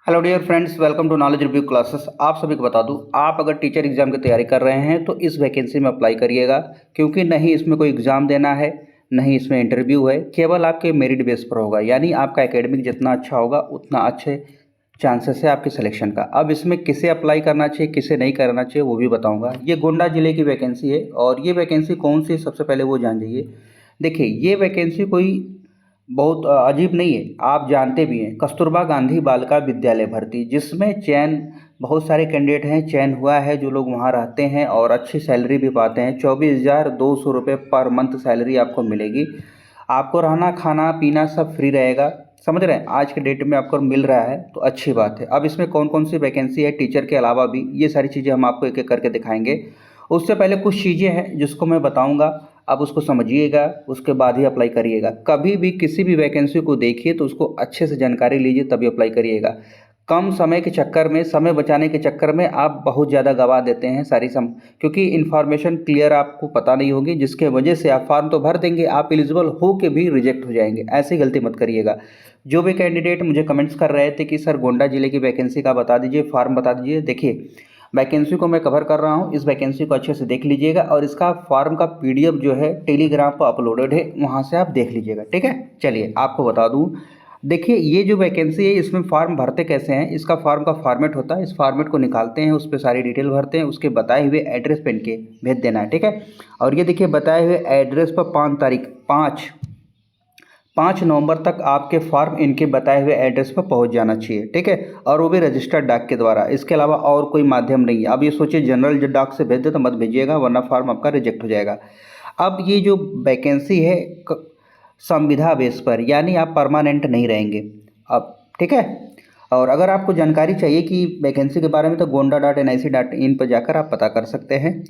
Hello dear friends, welcome to knowledge review classes. आप सभी को बता दूं, आप अगर टीचर एग्जाम की तैयारी कर रहे हैं तो इस वैकेंसी में अप्लाई करिएगा, क्योंकि नहीं इसमें कोई एग्ज़ाम देना है, नहीं इसमें इंटरव्यू है, केवल आपके मेरिट बेस पर होगा। यानी आपका एकेडमिक जितना अच्छा होगा उतना अच्छे चांसेस है आपके सिलेक्शन का। अब इसमें किसे अप्लाई करना चाहिए, किसे नहीं करना चाहिए, वो भी बताऊँगा। ये गोंडा जिले की वैकेंसी है और ये वैकेंसी कौन सी, सबसे पहले वो जान जाइए। देखिए, ये वैकेंसी कोई बहुत अजीब नहीं है, आप जानते भी हैं। कस्तूरबा गांधी बालिका विद्यालय भर्ती, जिसमें चयन बहुत सारे कैंडिडेट हैं, चयन हुआ है जो लोग वहां रहते हैं और अच्छी सैलरी भी पाते हैं। 24,200 रुपये पर मंथ सैलरी आपको मिलेगी। आपको रहना खाना पीना सब फ्री रहेगा, समझ रहे हैं। आज के डेट में आपको मिल रहा है तो अच्छी बात है। अब इसमें कौन कौन सी वैकेंसी है टीचर के अलावा भी, ये सारी चीज़ें हम आपको एक एक करके दिखाएंगे। उससे पहले कुछ चीज़ें हैं जिसको मैं बताऊंगा, आप उसको समझिएगा, उसके बाद ही अप्लाई करिएगा। कभी भी किसी भी वैकेंसी को देखिए तो उसको अच्छे से जानकारी लीजिए तभी अप्लाई करिएगा। कम समय के चक्कर में, समय बचाने के चक्कर में आप बहुत ज़्यादा गवा देते हैं क्योंकि इन्फॉर्मेशन क्लियर आपको पता नहीं होगी, जिसके वजह से आप फॉर्म तो भर देंगे, आप एलिजिबल हो के भी रिजेक्ट हो जाएंगे। ऐसी गलती मत करिएगा। जो भी कैंडिडेट मुझे कमेंट्स कर रहे थे कि सर गोंडा जिले की वैकेंसी का बता दीजिए, फॉर्म बता दीजिए, देखिए वैकेंसी को मैं कवर कर रहा हूँ। इस वैकेंसी को अच्छे से देख लीजिएगा और इसका फॉर्म का पीडीएफ जो है टेलीग्राम पर अपलोडेड है, वहाँ से आप देख लीजिएगा, ठीक है। चलिए आपको बता दूँ, देखिए ये जो वैकेंसी है इसमें फॉर्म भरते कैसे हैं। इसका फॉर्म का फॉर्मेट होता है, इस फॉर्मेट को निकालते हैं, उस पर सारी डिटेल भरते हैं, उसके बताए हुए एड्रेस पेन के भेज देना है, ठीक है। और ये देखिए बताए हुए एड्रेस पर 5 नवंबर तक आपके फॉर्म इनके बताए हुए एड्रेस पर पहुंच जाना चाहिए, ठीक है। और वो भी रजिस्टर्ड डाक के द्वारा, इसके अलावा और कोई माध्यम नहीं है। अब ये सोचिए जनरल डाक से भेज दे तो मत भेजिएगा, वरना फॉर्म आपका रिजेक्ट हो जाएगा। अब ये जो वैकेंसी है संविदा बेस पर, यानी आप परमानेंट नहीं रहेंगे अब, ठीक है। और अगर आपको जानकारी चाहिए कि वैकेंसी के बारे में तो gonda.nic.in पर जाकर आप पता कर सकते हैं।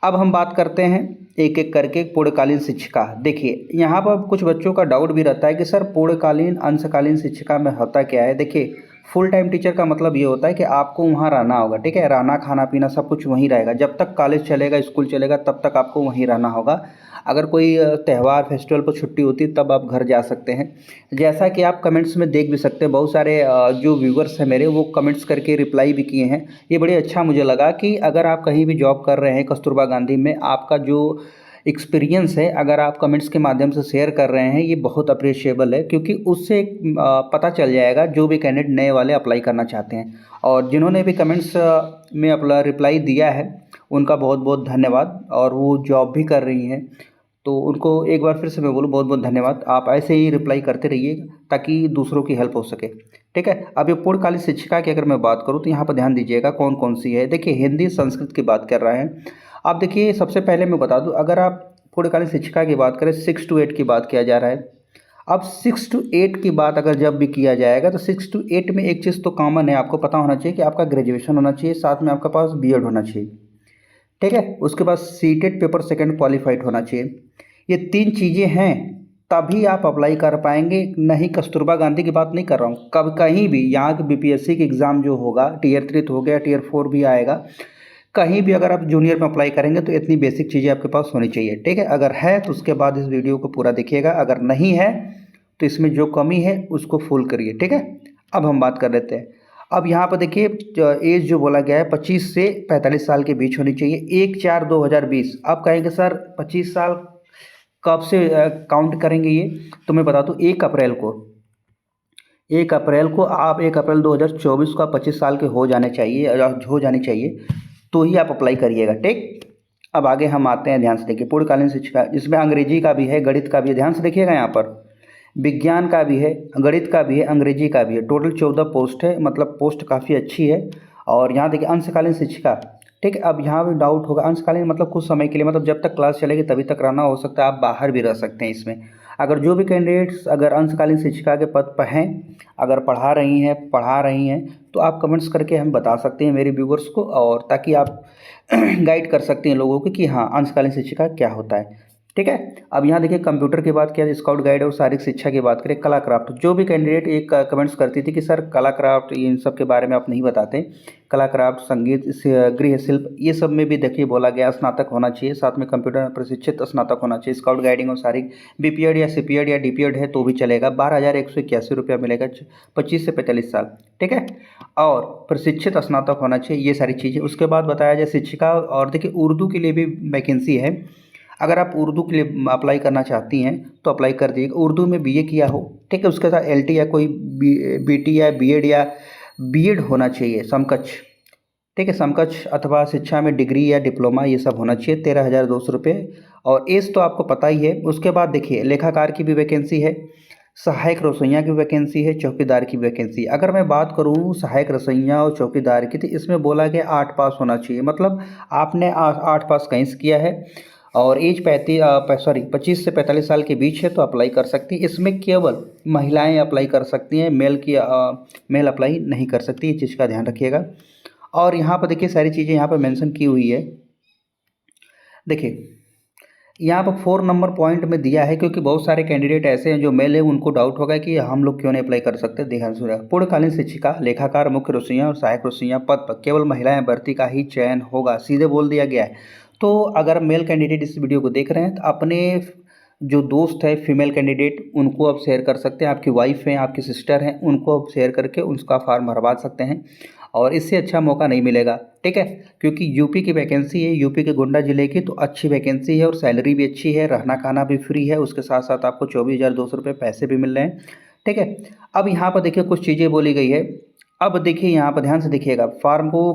अब हम बात करते हैं एक एक करके पूर्णकालीन शिक्षिका। देखिए यहाँ पर कुछ बच्चों का डाउट भी रहता है कि सर पूर्णकालीन अंशकालीन शिक्षिका में होता क्या है। देखिए फुल टाइम टीचर का मतलब ये होता है कि आपको वहाँ रहना होगा, ठीक है। रहना खाना पीना सब कुछ वहीं रहेगा, जब तक कॉलेज चलेगा स्कूल चलेगा तब तक आपको वहीं रहना होगा। अगर कोई त्यौहार फेस्टिवल पर छुट्टी होती है तब आप घर जा सकते हैं। जैसा कि आप कमेंट्स में देख भी सकते हैं, बहुत सारे जो व्यूवर्स हैं मेरे, वो कमेंट्स करके रिप्लाई भी किए हैं। ये बड़े अच्छा मुझे लगा कि अगर आप कहीं भी जॉब कर रहे हैं कस्तूरबा गांधी में, आपका जो एक्सपीरियंस है अगर आप कमेंट्स के माध्यम से शेयर कर रहे हैं, ये बहुत अप्रिशिएबल है, क्योंकि उससे पता चल जाएगा जो भी कैंडिडेट नए वाले अप्लाई करना चाहते हैं। और जिन्होंने भी कमेंट्स में अपना रिप्लाई दिया है उनका बहुत बहुत धन्यवाद, और वो जॉब भी कर रही हैं तो उनको एक बार फिर से मैं बोलूँ बहुत बहुत धन्यवाद। आप ऐसे ही रिप्लाई करते रहिए ताकि दूसरों की हेल्प हो सके, ठीक है। अब ये पूर्णकालीन शिक्षिका की अगर मैं बात करूँ तो यहाँ पर ध्यान दीजिएगा कौन कौन सी है। देखिए हिंदी संस्कृत की बात कर रहे हैं। आप देखिए सबसे पहले मैं बता दूँ, अगर आप पूर्णकालीन शिक्षिका की बात करें 6 to 8 की बात किया जा रहा है। अब 6 to 8 की बात अगर जब भी किया जाएगा तो 6 to 8 में एक चीज़ तो कॉमन है, आपको पता होना चाहिए कि आपका ग्रेजुएशन होना चाहिए, साथ में आपके पास बीएड होना चाहिए, ठीक है। उसके बाद सीटेट पेपर सेकंड क्वालिफाइड होना चाहिए। ये 3 चीज़ें हैं, तभी आप अप्लाई कर पाएंगे। नहीं कस्तूरबा गांधी की बात नहीं कर रहा हूँ, कब कहीं भी यहाँ के बीपीएससी की एग्ज़ाम जो होगा, टियर 3 तो हो गया, टियर 4 भी आएगा, कहीं भी अगर आप जूनियर में अप्लाई करेंगे तो इतनी बेसिक चीज़ें आपके पास होनी चाहिए, ठीक है। अगर है तो उसके बाद इस वीडियो को पूरा देखिएगा, अगर नहीं है तो इसमें जो कमी है उसको फुल करिए, ठीक है। अब हम बात कर लेते हैं। अब यहाँ पर देखिए एज जो बोला गया है 25 से 45 साल के बीच होनी चाहिए। 1/4/2020। अब कहेंगे सर 25 साल कब से काउंट करेंगे ये, तो मैं बता दूँ 1 अप्रैल को आप 1 अप्रैल 2024 को 25 साल के हो जाने चाहिए तो ही आप अप्लाई करिएगा, ठीक। अब आगे हम आते हैं, ध्यान से देखिए। पूर्णकालीन शिक्षिका, इसमें अंग्रेजी का भी है, गणित का भी है, ध्यान से देखिएगा। यहाँ पर विज्ञान का भी है, गणित का भी है, अंग्रेजी का भी है। टोटल 14 पोस्ट है, मतलब पोस्ट काफ़ी अच्छी है। और यहाँ देखिए अंशकालीन शिक्षिका, ठीक है। अब यहाँ भी डाउट होगा, अंशकालीन मतलब कुछ समय के लिए, मतलब जब तक क्लास चलेगी तभी तक रहना, हो सकता है आप बाहर भी रह सकते हैं इसमें। अगर जो भी कैंडिडेट्स अगर अंशकालीन शिक्षिका के पद पर हैं, अगर पढ़ा रही हैं तो आप कमेंट्स करके हम बता सकते हैं मेरे व्यूवर्स को, और ताकि आप गाइड कर सकते हैं लोगों को कि हाँ अंशकालीन शिक्षिका क्या होता है। ठीक है। अब यहाँ देखिए कंप्यूटर की बात किया, स्काउट गाइड और शारीरिक शिक्षा की बात करें, कला क्राफ्ट। जो भी कैंडिडेट एक कमेंट्स करती थी कि सर कला क्राफ्ट इन सब के बारे में आप नहीं बताते, कला क्राफ्ट, संगीत, गृह शिल्प, ये सब में भी देखिए बोला गया स्नातक होना चाहिए, साथ में कंप्यूटर में प्रशिक्षित स्नातक होना चाहिए। स्काउट गाइडिंग और शारीरिक बीपीएड या सीपीएड या डीपीएड है तो भी चलेगा। 12,181 रुपया मिलेगा, 25 से 45 साल। ठीक है, और प्रशिक्षित स्नातक होना चाहिए, ये सारी चीज़ें। उसके बाद बताया जाए शिक्षिका, और देखिए उर्दू के लिए भी वैकेंसी है। अगर आप उर्दू के लिए अप्लाई करना चाहती हैं तो अप्लाई कर दीजिएगा, उर्दू में बीए किया हो। ठीक है, उसके साथ एलटी या कोई बीटी या बीएड या बीएड होना चाहिए समकक्ष। ठीक है, समकक्ष अथवा शिक्षा में डिग्री या डिप्लोमा ये सब होना चाहिए। 13,200 रुपये, और एज तो आपको पता ही है। उसके बाद देखिए लेखाकार की भी वैकेंसी है, सहायक रसोइया की वैकेंसी है, चौकीदार की वैकेंसी। अगर मैं बात करूं सहायक रसोइया और चौकीदार की, तो इसमें बोला गया 8 पास होना चाहिए, मतलब आपने 8 पास कहीं से किया है, और एज 25 से 45 साल के बीच है तो अप्लाई कर सकती हैं। इसमें केवल महिलाएं अप्लाई कर सकती हैं, मेल अप्लाई नहीं कर सकती, इस चीज़ का ध्यान रखिएगा। और यहाँ पर देखिए सारी चीज़ें यहाँ पर मेंशन की हुई है। देखिए यहाँ पर 4 नंबर पॉइंट में दिया है, क्योंकि बहुत सारे कैंडिडेट ऐसे हैं जो मेल है, उनको डाउट होगा कि हम लोग क्यों नहीं अप्लाई कर सकते। ध्यान सुनिए, पूर्णकालीन शिक्षिका, लेखाकार, मुख्य रसोइया और सहायक रसोइया पद पर केवल महिलाएं भर्ती का ही चयन होगा, सीधे बोल दिया गया है। तो अगर मेल कैंडिडेट इस वीडियो को देख रहे हैं तो अपने जो दोस्त है फीमेल कैंडिडेट, उनको आप शेयर कर सकते हैं, आपकी वाइफ हैं, आपकी सिस्टर हैं, उनको आप शेयर करके उसका फॉर्म भरवा सकते हैं, और इससे अच्छा मौका नहीं मिलेगा। ठीक है, क्योंकि यूपी की वैकेंसी है, यूपी के गोंडा जिले की, तो अच्छी वैकेंसी है और सैलरी भी अच्छी है, रहना खाना भी फ्री है, उसके साथ साथ आपको 24,200 रुपये पैसे भी मिल रहे हैं। ठीक है, अब यहाँ पर देखिए कुछ चीज़ें बोली गई है। अब देखिए यहाँ पर ध्यान से देखिएगा, फॉर्म को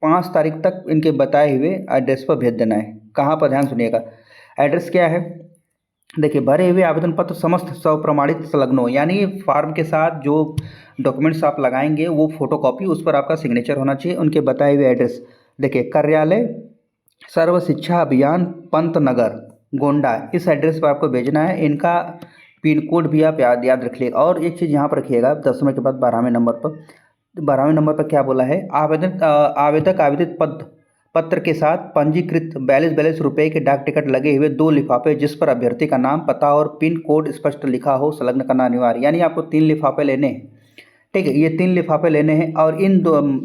5 तारीख तक इनके बताए हुए एड्रेस पर भेज देना है। कहाँ पर, ध्यान सुनिएगा, एड्रेस क्या है, देखिए भरे हुए आवेदन पत्र समस्त स्वप्रमाणित संलग्न हो, यानी फार्म के साथ जो डॉक्यूमेंट्स आप लगाएंगे वो फोटोकॉपी, उस पर आपका सिग्नेचर होना चाहिए। उनके बताए हुए एड्रेस देखिए, कार्यालय सर्व शिक्षा अभियान पंत नगर गोंडा, इस एड्रेस पर आपको भेजना है। इनका पिन कोड भी आप याद रखिएगा। और एक चीज़ यहाँ पर रखिएगा, 10वें के बाद 12वें नंबर पर, 12वें नंबर पर क्या बोला है, आवेदक आवेदित पत्र के साथ पंजीकृत 42 रुपये के डाक टिकट लगे हुए 2 लिफाफे, जिस पर अभ्यर्थी का नाम, पता और पिन कोड स्पष्ट लिखा हो, संलग्न करना अनिवार्य। यानी आपको 3 लिफाफे लेने हैं। ठीक है, ये 3 लिफाफे लेने हैं, और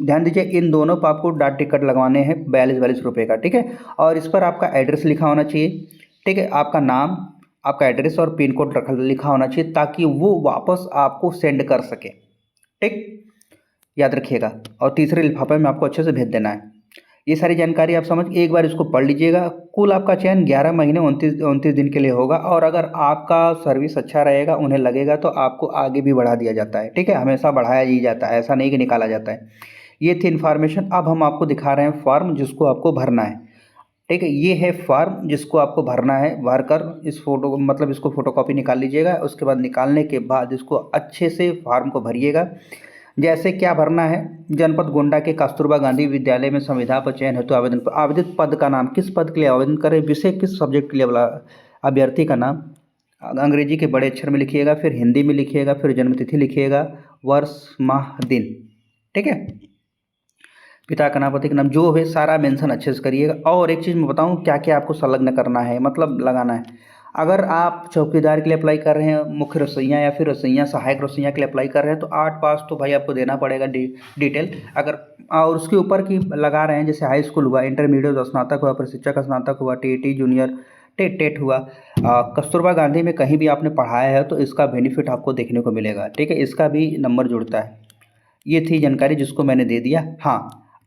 ध्यान दीजिए इन दोनों पर आपको डाक टिकट लगवाने हैं 42 रुपये का। ठीक है, और इस पर आपका एड्रेस लिखा होना चाहिए। ठीक है, आपका नाम, आपका एड्रेस और पिन कोड लिखा होना चाहिए, ताकि वो वापस आपको सेंड कर सके। ठीक, याद रखिएगा। और तीसरे लिफाफे में आपको अच्छे से भेज देना है। ये सारी जानकारी आप समझ एक बार इसको पढ़ लीजिएगा। कुल आपका चयन 11 महीने 29 दिन के लिए होगा, और अगर आपका सर्विस अच्छा रहेगा, उन्हें लगेगा, तो आपको आगे भी बढ़ा दिया जाता है। ठीक है, हमेशा बढ़ाया ही जाता है, ऐसा नहीं कि निकाला जाता है। ये थी इन्फॉर्मेशन। अब हम आपको दिखा रहे हैं फॉर्म जिसको आपको भरना है। ठीक है, ये है फॉर्म जिसको आपको भरना है। भरकर इस फोटो मतलब इसको फोटोकॉपी निकाल लीजिएगा। उसके बाद निकालने के बाद इसको अच्छे से फॉर्म को भरिएगा। जैसे क्या भरना है, जनपद गोंडा के कस्तूरबा गांधी विद्यालय में संविदा पर चयन हेतु आवेदन पर, आवेदित पद का नाम, किस पद के लिए आवेदन करें, विषय किस सब्जेक्ट के लिए वाला, अभ्यर्थी का नाम अंग्रेजी के बड़े अक्षर में लिखिएगा, फिर हिंदी में लिखिएगा, फिर जन्मतिथि लिखिएगा, वर्ष माह दिन। ठीक है, पिता का नाम, पति का नाम, जो है सारा मेंशन अच्छे से करिएगा। और एक चीज़ मैं बताऊं क्या क्या आपको संलग्न करना है, मतलब लगाना है। अगर आप चौकीदार के लिए अप्लाई कर रहे हैं, मुख्य रसोइया या फिर रसोइया सहायक रसोइया के लिए अप्लाई कर रहे हैं, तो 8 पास तो भाई आपको देना पड़ेगा डिटेल। अगर और उसके ऊपर की लगा रहे हैं, जैसे हाई स्कूल हुआ, इंटरमीडिएट स्नातक हुआ, प्रशिक्षक स्नातक हुआ, टीईटी जूनियर, टेट हुआ, कस्तूरबा गांधी में कहीं भी आपने पढ़ाया है तो इसका बेनिफिट आपको देखने को मिलेगा। ठीक है, इसका भी नंबर जुड़ता है। ये थी जानकारी जिसको मैंने दे दिया। हाँ,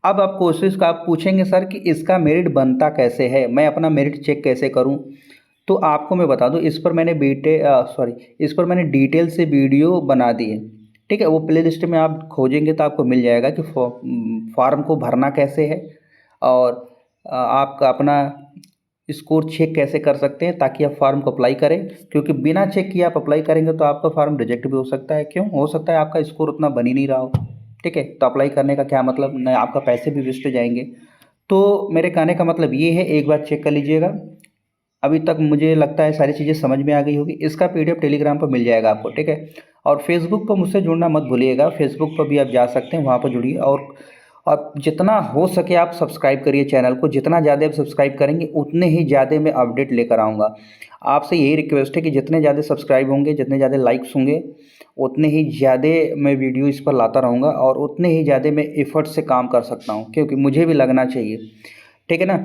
अब आप कोशिश का आप पूछेंगे सर कि इसका मेरिट बनता कैसे है, मैं अपना मेरिट चेक कैसे करूं, तो आपको मैं बता दूं, इस पर मैंने इस पर मैंने डिटेल से वीडियो बना दी है। ठीक है, वो प्ले लिस्ट में आप खोजेंगे तो आपको मिल जाएगा कि फॉर्म को भरना कैसे है, और आपका अपना स्कोर चेक कैसे कर सकते हैं, ताकि आप फॉर्म को अप्लाई करें। क्योंकि बिना चेक किए आप अप्लाई करेंगे तो आपका फॉर्म रिजेक्ट भी हो सकता है। क्यों हो सकता है, आपका स्कोर उतना बन ही नहीं रहा हो। ठीक है, तो अप्लाई करने का क्या मतलब, न आपका पैसे भी वेस्ट जाएंगे। तो मेरे कहने का मतलब ये है, एक बार चेक कर लीजिएगा। अभी तक मुझे लगता है सारी चीज़ें समझ में आ गई होगी। इसका पीडीएफ टेलीग्राम पर मिल जाएगा आपको। ठीक है, और फेसबुक पर मुझसे जुड़ना मत भूलिएगा, फेसबुक पर भी आप जा सकते हैं, वहाँ पर जुड़िए। और और जितना हो सके आप सब्सक्राइब करिए चैनल को, जितना ज़्यादा आप सब्सक्राइब करेंगे उतने ही ज़्यादा मैं अपडेट लेकर आऊँगा। आपसे यही रिक्वेस्ट है कि जितने ज़्यादा सब्सक्राइब होंगे, जितने ज़्यादा लाइक्स होंगे, उतने ही ज़्यादा मैं वीडियो इस पर लाता रहूँगा और उतने ही ज़्यादा मैं एफ़र्ट से काम कर सकता हूँ, क्योंकि मुझे भी लगना चाहिए, ठीक है ना?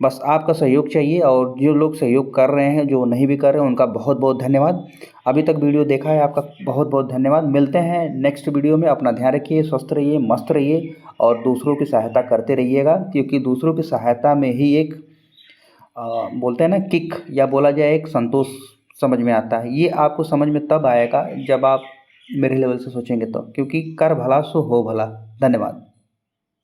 बस आपका सहयोग चाहिए, और जो लोग सहयोग कर रहे हैं, जो नहीं भी कर रहे हैं, उनका बहुत बहुत धन्यवाद। अभी तक वीडियो देखा है आपका बहुत बहुत धन्यवाद। मिलते हैं नेक्स्ट वीडियो में। अपना ध्यान रखिए, स्वस्थ रहिए, मस्त रहिए और दूसरों की सहायता करते रहिएगा, क्योंकि दूसरों की सहायता में ही एक बोलते हैं ना किक, या बोला जाए एक संतोष समझ में आता है। ये आपको समझ में तब आएगा जब आप मेरे लेवल से सोचेंगे तो, क्योंकि कर भला सो हो भला। धन्यवाद।